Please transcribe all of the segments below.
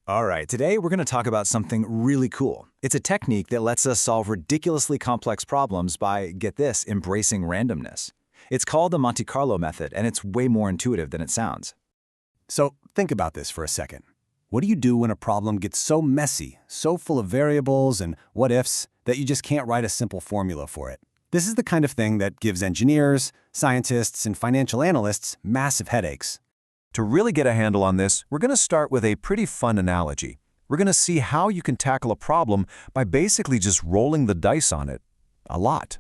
All right, today we're going to talk about something really cool. It's a technique that lets us solve ridiculously complex problems by, get this, embracing randomness. It's called the Monte Carlo Method, and it's way more intuitive than it sounds. So think about this for a second. What do you do when a problem gets so messy, so full of variables and what-ifs, that you just can't write a simple formula for it? This is the kind of thing that gives engineers, scientists, and financial analysts massive headaches. To really get a handle on this, we're going to start with a pretty fun analogy. We're going to see how you can tackle a problem by basically just rolling the dice on it a lot.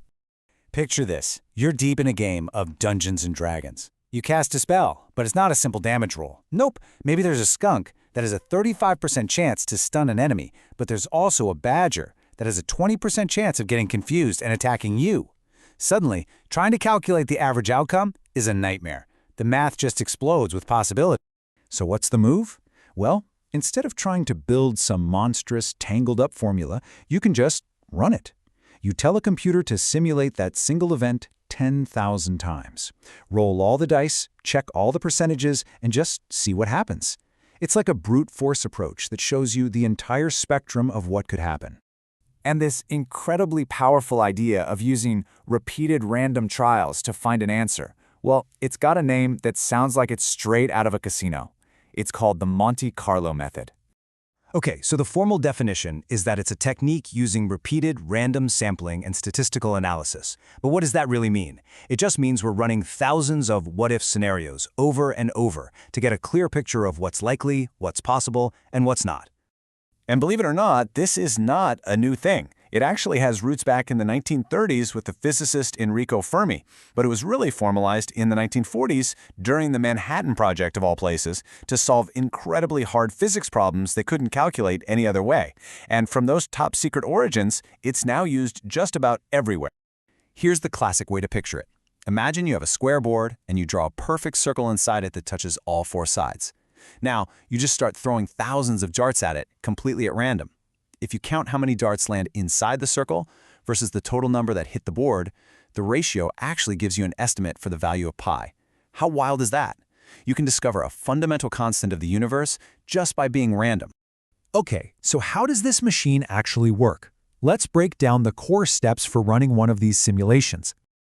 Picture this. You're deep in a game of Dungeons & Dragons. You cast a spell, but it's not a simple damage roll. Nope, maybe there's a skunk that has a 35% chance to stun an enemy, but there's also a badger that has a 20% chance of getting confused and attacking you. Suddenly, trying to calculate the average outcome is a nightmare. The math just explodes with possibility. So what's the move? Well, instead of trying to build some monstrous, tangled-up formula, you can just run it. You tell a computer to simulate that single event 10,000 times. Roll all the dice, check all the percentages, and just see what happens. It's like a brute force approach that shows you the entire spectrum of what could happen. And this incredibly powerful idea of using repeated random trials to find an answer, well, it's got a name that sounds like it's straight out of a casino. It's called the Monte Carlo Method. Okay, so the formal definition is that it's a technique using repeated random sampling and statistical analysis. But what does that really mean? It just means we're running thousands of what-if scenarios over and over to get a clear picture of what's likely, what's possible, and what's not. And believe it or not, this is not a new thing. It actually has roots back in the 1930s with the physicist Enrico Fermi, but it was really formalized in the 1940s during the Manhattan Project, of all places, to solve incredibly hard physics problems they couldn't calculate any other way. And from those top-secret origins, it's now used just about everywhere. Here's the classic way to picture it. Imagine you have a square board and you draw a perfect circle inside it that touches all four sides. Now, you just start throwing thousands of darts at it, completely at random. If you count how many darts land inside the circle versus the total number that hit the board, the ratio actually gives you an estimate for the value of pi. How wild is that? You can discover a fundamental constant of the universe just by being random. Okay, so how does this machine actually work? Let's break down the core steps for running one of these simulations.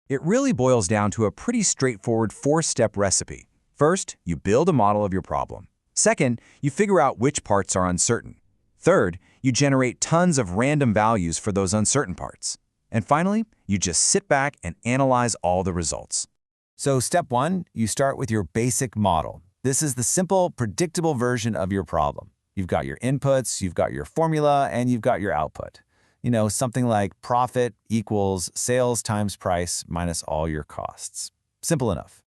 It really boils down to a pretty straightforward four-step recipe. First, you build a model of your problem. Second, you figure out which parts are uncertain. Third, you generate tons of random values for those uncertain parts. And finally, you just sit back and analyze all the results. So step one, you start with your basic model. This is the simple, predictable version of your problem. You've got your inputs, you've got your formula, and you've got your output. You know, something like profit equals sales times price minus all your costs. Simple enough.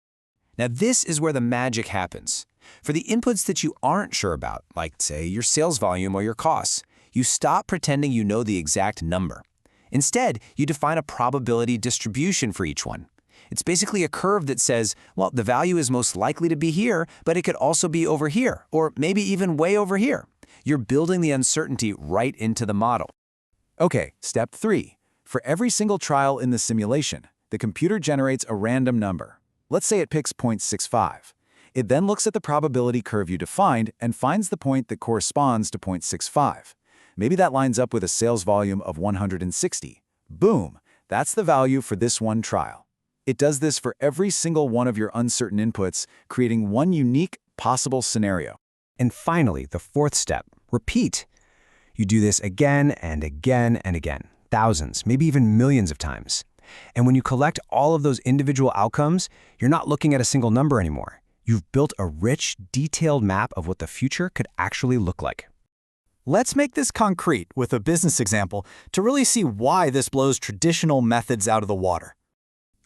Now this is where the magic happens. For the inputs that you aren't sure about, like, say, your sales volume or your costs, you stop pretending you know the exact number. Instead, you define a probability distribution for each one. It's basically a curve that says, well, the value is most likely to be here, but it could also be over here, or maybe even way over here. You're building the uncertainty right into the model. Okay, step three. For every single trial in the simulation, the computer generates a random number. Let's say it picks 0.65. It then looks at the probability curve you defined and finds the point that corresponds to 0.65. Maybe that lines up with a sales volume of 160. Boom! That's the value for this one trial. It does this for every single one of your uncertain inputs, creating one unique possible scenario. And finally, the fourth step, repeat. You do this again and again and again, thousands, maybe even millions of times. And when you collect all of those individual outcomes, you're not looking at a single number anymore. You've built a rich, detailed map of what the future could actually look like. Let's make this concrete with a business example to really see why this blows traditional methods out of the water.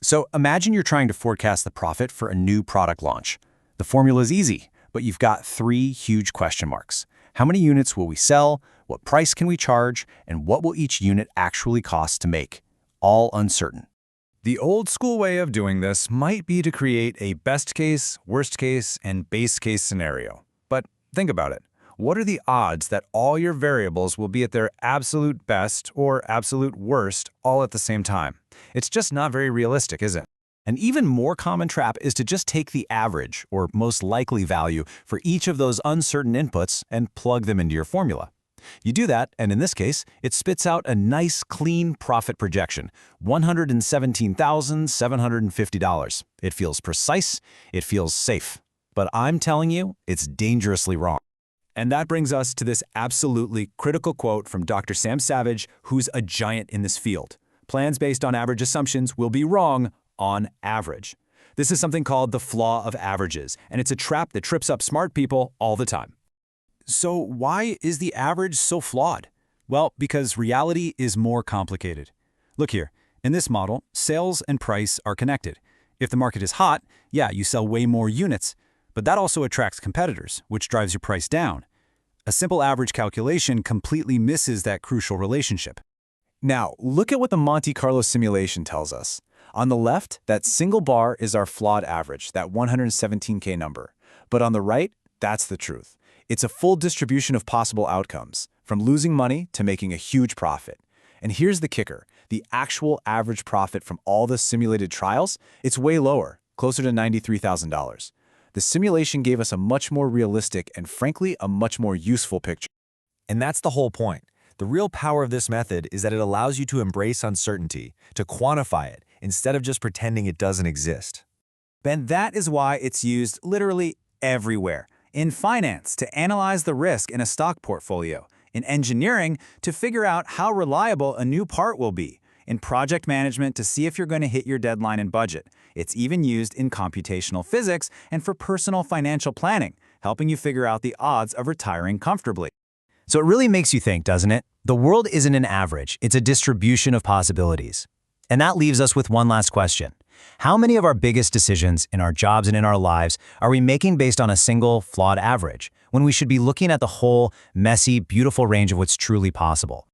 So imagine you're trying to forecast the profit for a new product launch. The formula is easy, but you've got three huge question marks. How many units will we sell? What price can we charge? And what will each unit actually cost to make? All uncertain. The old school way of doing this might be to create a best case, worst case, and base case scenario. But think about it. What are the odds that all your variables will be at their absolute best or absolute worst all at the same time? It's just not very realistic, is it? An even more common trap is to just take the average, or most likely value, for each of those uncertain inputs and plug them into your formula. You do that, and in this case, it spits out a nice, clean profit projection, $117,750. It feels precise, it feels safe. But I'm telling you, it's dangerously wrong. And that brings us to this absolutely critical quote from Dr. Sam Savage, who's a giant in this field. Plans based on average assumptions will be wrong on average. This is something called the flaw of averages, and it's a trap that trips up smart people all the time. So why is the average so flawed? Well, because reality is more complicated. Look here, in this model, sales and price are connected. If the market is hot, yeah, you sell way more units, but that also attracts competitors, which drives your price down. A simple average calculation completely misses that crucial relationship. Now, look at what the Monte Carlo simulation tells us. On the left, that single bar is our flawed average, that 117K number. But on the right, that's the truth. It's a full distribution of possible outcomes, from losing money to making a huge profit. And here's the kicker. The actual average profit from all the simulated trials, it's way lower, closer to $93,000. The simulation gave us a much more realistic and, frankly, a much more useful picture. And that's the whole point. The real power of this method is that it allows you to embrace uncertainty, to quantify it, instead of just pretending it doesn't exist. And that is why it's used literally everywhere. In finance, to analyze the risk in a stock portfolio. In engineering, to figure out how reliable a new part will be. In project management, to see if you're going to hit your deadline and budget. It's even used in computational physics and for personal financial planning, helping you figure out the odds of retiring comfortably. So it really makes you think, doesn't it? The world isn't an average, it's a distribution of possibilities. And that leaves us with one last question. How many of our biggest decisions in our jobs and in our lives are we making based on a single, flawed average, when we should be looking at the whole, messy, beautiful range of what's truly possible?